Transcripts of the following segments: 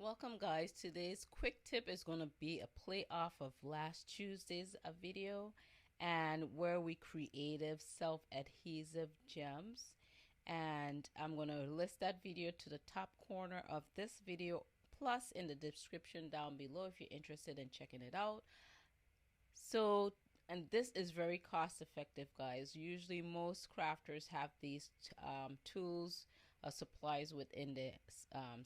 Welcome guys. Today's quick tip is going to be a play off of last Tuesday's video and where we creative self-adhesive gems, and I'm going to list that video to the top corner of this video plus in the description down below if you're interested in checking it out. And this is very cost effective, guys. Usually most crafters have these tools supplies within the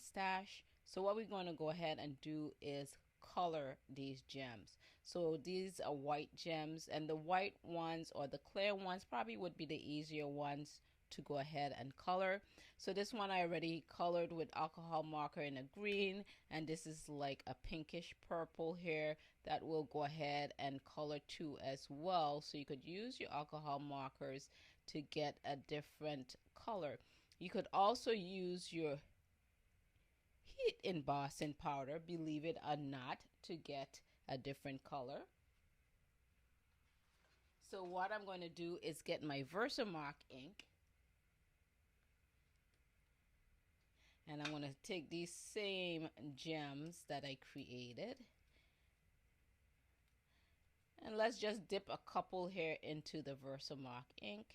stash. So what we're going to go ahead and do is color these gems. So these are white gems, and the white ones or the clear ones probably would be the easier ones to go ahead and color. So this one I already colored with alcohol marker in a green, and this is like a pinkish purple here that will go ahead and color too as well. So you could use your alcohol markers to get a different color. You could also use your heat embossing powder, believe it or not, to get a different color. So what I'm going to do is get my Versamark ink, and I'm going to take these same gems that I created, and let's just dip a couple here into the Versamark ink,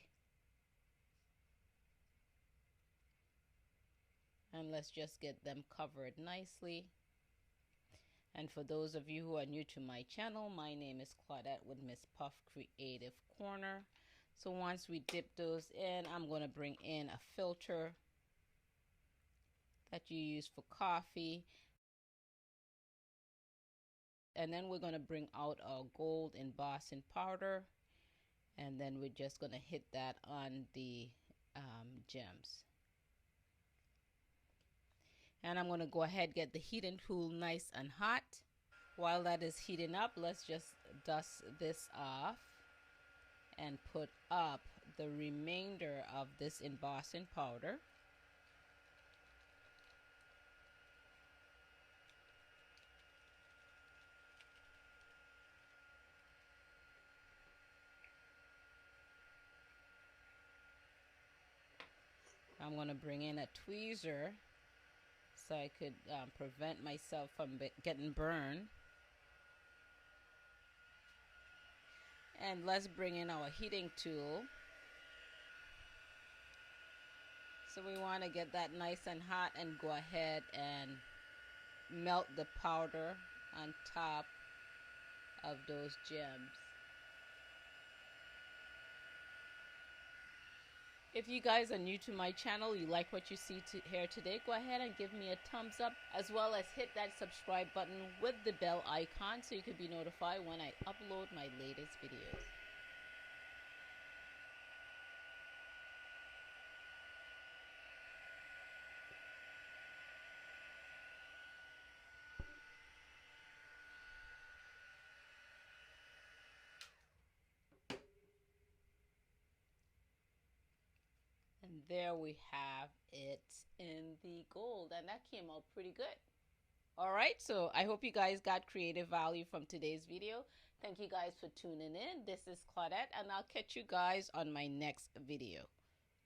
and let's just get them covered nicely. And for those of you who are new to my channel, my name is Claudette with Miss Puff Creative Corner. So once we dip those in, I'm going to bring in a filter that you use for coffee, and then we're going to bring out our gold embossing powder, and then we're just going to hit that on the gems. And I'm going to go ahead and get the heating tool nice and hot. While that is heating up, let's just dust this off and put up the remainder of this embossing powder. I'm going to bring in a tweezer so I could prevent myself from getting burned. And let's bring in our heating tool. So we want to get that nice and hot and go ahead and melt the powder on top of those gems. If you guys are new to my channel, you like what you see here today, go ahead and give me a thumbs up, as well as hit that subscribe button with the bell icon so you can be notified when I upload my latest videos. And there we have it in the gold, and that came out pretty good. Alright, so I hope you guys got creative value from today's video. Thank you guys for tuning in. This is Claudette, and I'll catch you guys on my next video.